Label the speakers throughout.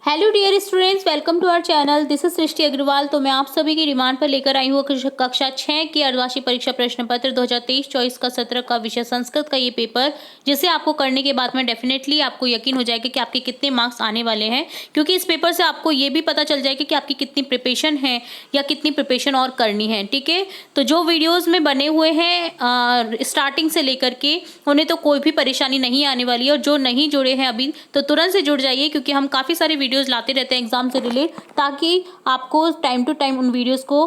Speaker 1: Hello dear students, welcome to our channel. This is Srishti Agarwal. तो मैं आप सभी की डिमांड पर लेकर आई हूँ कक्षा 6 की अर्धवार्षिक परीक्षा प्रश्न पत्र 2023-24 का सत्र का विषय संस्कृत का ये पेपर, जिसे आपको करने के बाद में डेफिनेटली आपको यकीन हो जाएगा कि आपके कितने मार्क्स आने वाले हैं, क्योंकि इस पेपर से आपको ये भी पता चल जाएगा कि आपकी कितनी प्रिपरेशन है या कितनी प्रिपरेशन और करनी है। ठीक है, तो जो वीडियोज़ में बने हुए हैं स्टार्टिंग से लेकर के, उन्हें तो कोई भी परेशानी नहीं आने वाली है। और जो नहीं जुड़े हैं अभी, तो तुरंत से जुड़ जाइए, क्योंकि हम काफ़ी सारे वीडियोस लाते रहते हैं एग्जाम से रिलेट, ताकि आपको टाइम टू टाइम उन वीडियोस को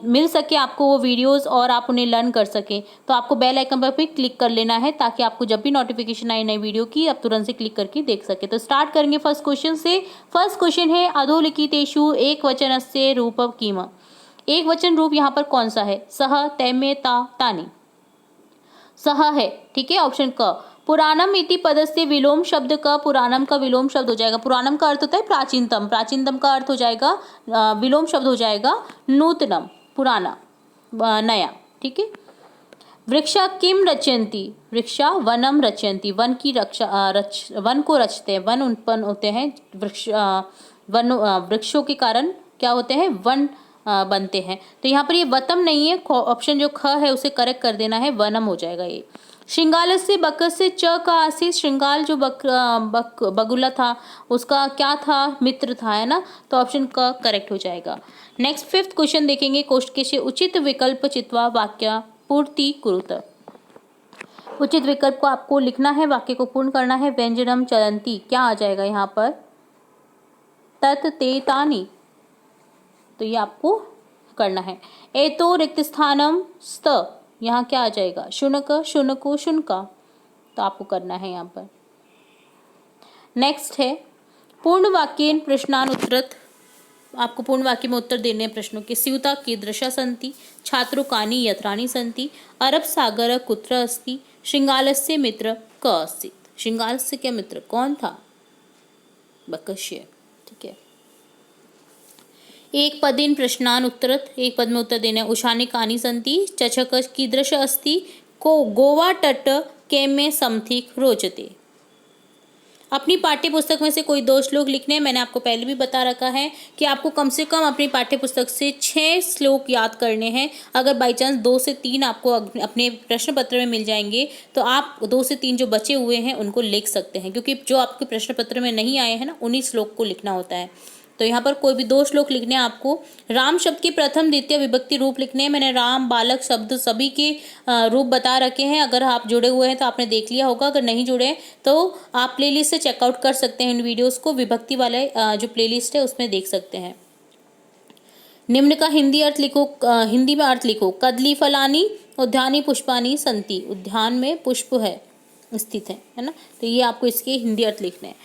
Speaker 1: मिल सके, आपको वो वीडियोस, और आप उन्हें लर्न कर सकें। तो आपको बेल आइकन पर भी क्लिक कर लेना है, ताकि आपको जब भी नोटिफिकेशन आए नई वीडियो की, आप तुरंत से क्लिक करके देख सके। तो स्टार्ट करेंगे फर्स्ट क्वेश्चन से। फर्स्ट क्वेश्चन है अधोलिखितेषु एक वचनस्य रूपं किम। एक वचन रूप यहाँ पर कौन सा है? सह, तैमे, ता, तानि। सह है, ठीक है, ऑप्शन क। पुराणम इति पदस्य विलोम शब्द का, पुराणम का विलोम शब्द हो जाएगा, पुराणम का अर्थ होता है प्राचीनतम, प्राचीनतम का अर्थ हो जाएगा विलोम शब्द हो जाएगा नूतनम, पुराना, नया। ठीक है। वृक्षा किम रचयन्ति, वृक्षा वनम रचयन्ति, वन की रक्षा वन को रचते हैं, वन उत्पन्न होते हैं, वृक्ष वृक्षों के कारण क्या होते हैं? वन बनते हैं। तो यहाँ पर ये वतम नहीं है, ऑप्शन जो ख है उसे करेक्ट कर देना है, वनम हो जाएगा ये। श्रृंगालस्य बकस्य च का आसीत, श्रृंगाल जो बगुला था उसका क्या था? मित्र था, है ना। तो ऑप्शन क करेक्ट हो जाएगा। नेक्स्ट फिफ्थ क्वेश्चन देखेंगे। कोष्ठकेशे उचित विकल्प चित्वा वाक्य पूर्ति कुरुत। उचित विकल्प को आपको लिखना है, वाक्य को पूर्ण करना है। व्यंजनम चलंती, क्या आ जाएगा यहाँ पर? तत् ते तानि, तो ये आपको करना है। एतो रिक्त स्थानम स्त, यहाँ क्या आ जाएगा? शुनक, शुनको, शुनका, तो आपको करना है यहाँ पर। नेक्स्ट है पूर्ण वाक्येन प्रश्नान उत्तरत। आपको पूर्ण वाक्य में उत्तर देने हैं प्रश्नों के। स्यूता कीदृशा सन्ति, छात्रो कानि यत्राणि सन्ति, अरब सागर कुत्र अस्ति, श्रृंगालस्य मित्र क आसीत्। श्रृंगालस्य क्या मित्र कौन था? बकस्य। ठीक है। एक पदेन प्रश्नान उत्तरत, एक पद में उत्तर देना है। उशानि कानि सन्ति, चषक कीदृश अस्ति, को गोवा तट के में समथिक रोचते। अपनी पाठ्य पुस्तक में से कोई 2 श्लोक लिखने हैं। मैंने आपको पहले भी बता रखा है कि आपको कम से कम अपनी पाठ्य पुस्तक से 6 श्लोक याद करने हैं। अगर बाई चांस 2 से 3 आपको अपने प्रश्न पत्र में मिल जाएंगे, तो आप 2 से 3 जो बचे हुए हैं उनको लिख सकते हैं, क्योंकि जो आपके प्रश्न पत्र में नहीं आए हैं ना, उन्हीं श्लोक को लिखना होता है। तो यहाँ पर कोई भी 2 श्लोक लिखने हैं आपको। राम शब्द के प्रथम द्वितीय विभक्ति रूप लिखने हैं। मैंने राम, बालक शब्द सभी के रूप बता रखे हैं। अगर आप जुड़े हुए हैं तो आपने देख लिया होगा, अगर नहीं जुड़े हैं तो आप प्लेलिस्ट से चेकआउट कर सकते हैं इन वीडियोस को। विभक्ति वाले जो प्लेलिस्ट है उसमें देख सकते हैं। निम्न का हिंदी अर्थ लिखो, हिंदी में अर्थ लिखो। कदली फलानी उद्यानी पुष्पानी संति, उद्यान में पुष्प है, स्थित है ना। तो ये आपको इसके हिंदी अर्थ लिखने हैं।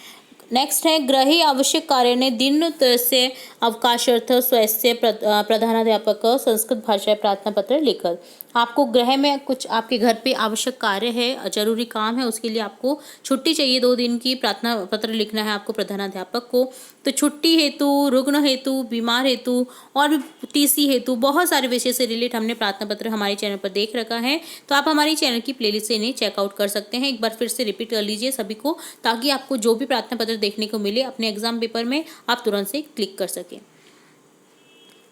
Speaker 1: नेक्स्ट है ग्रहे आवश्यक कार्य ने दिन से अवकाशार्थ स्वस्य प्रधानाध्यापक संस्कृत भाषा प्रार्थना पत्र लिखल। आपको गृह में कुछ आपके घर पे आवश्यक कार्य है, जरूरी काम है, उसके लिए आपको छुट्टी चाहिए, 2 दिन की प्रार्थना पत्र लिखना है आपको प्रधानाध्यापक को। तो छुट्टी हेतु, रुग्ण हेतु, बीमार हेतु और भी टीसी हेतु बहुत सारे विषय से रिलेट हमने प्रार्थना पत्र हमारे चैनल पर देख रखा है। तो आप हमारी चैनल की प्लेलिस्ट से इन्हें चेकआउट कर सकते हैं। एक बार फिर से रिपीट कर लीजिए सभी को, ताकि आपको जो भी प्रार्थना पत्र देखने को मिले अपने एग्जाम पेपर में, आप तुरंत से क्लिक कर सकें।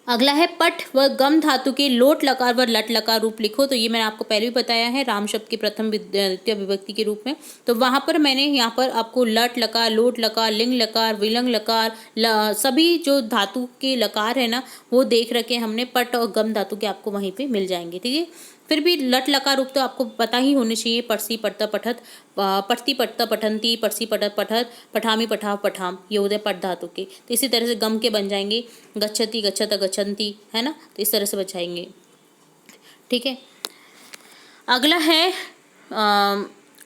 Speaker 1: अगला है पट व गम धातु के लोट लकार व लट लकार रूप लिखो। तो ये मैंने आपको पहले भी बताया है, राम शब्द के प्रथम द्वितीय विभक्ति के रूप में। तो वहां पर मैंने यहाँ पर आपको लट लकार, लोट लकार, लिंग लकार, विलंग लकार, सभी जो धातु के लकार है ना, वो देख रखे हमने। पट और गम धातु के आपको वहीं पे मिल जाएंगे। ठीक है। फिर भी लट लकार रूप तो आपको पता ही होने चाहिए। पढ़सी पढ़ता पठत, पढ़ती पढ़ता पठंती, पढ़सी पठत पठत, पठामी पठाव पठाम, ये होते पट धातु के। तो इसी तरह से गम के बन जाएंगे गच्छति गच्छत गच्छन्ति, है ना। तो इस तरह से बचाएंगे। ठीक है। अगला है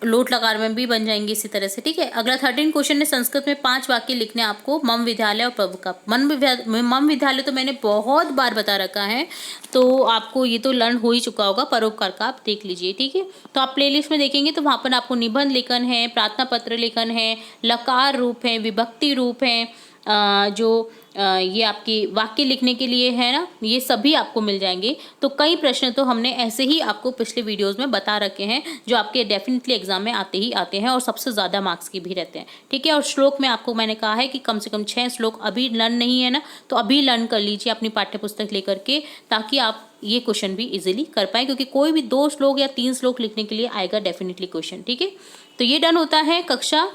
Speaker 1: लोट लकार में भी बन जाएंगे इसी तरह से। ठीक है। अगला 13 क्वेश्चन है संस्कृत में 5 वाक्य लिखने आपको। मम विद्यालय और पवका। मम विद्यालय तो मैंने बहुत बार बता रखा है, तो आपको ये तो लर्न हो ही चुका होगा। परोपकार का आप देख लीजिए। ठीक है। तो आप प्लेलिस्ट में देखेंगे तो वहाँ पर आपको निबंध लेखन है, प्रार्थना पत्र लेखन है, लकार रूप है, विभक्ति रूप है, जो ये आपकी वाक्य लिखने के लिए है ना, ये सभी आपको मिल जाएंगे। तो कई प्रश्न तो हमने ऐसे ही आपको पिछले वीडियोस में बता रखे हैं, जो आपके डेफिनेटली एग्जाम में आते ही आते हैं और सबसे ज़्यादा मार्क्स की भी रहते हैं। ठीक है, और श्लोक में आपको मैंने कहा है कि कम से कम 6 श्लोक अभी लर्न नहीं है ना, तो अभी लर्न कर लीजिए अपनी पाठ्य पुस्तक लेकर के, ताकि आप ये क्वेश्चन भी इजीली कर पाएँ, क्योंकि कोई भी 2 श्लोक या 3 श्लोक लिखने के लिए आएगा डेफिनेटली क्वेश्चन। ठीक है, तो ये डन होता है कक्षा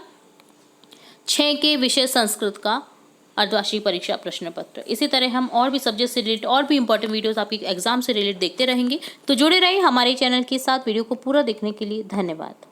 Speaker 1: 6 के विषय संस्कृत का अर्धवार्षिक परीक्षा प्रश्न पत्र। इसी तरह हम और भी सब्जेक्ट से रिलेटेड और भी इंपॉर्टेंट वीडियोस आपके एग्जाम से रिलेटेड देखते रहेंगे। तो जुड़े रहिए हमारे चैनल के साथ। वीडियो को पूरा देखने के लिए धन्यवाद।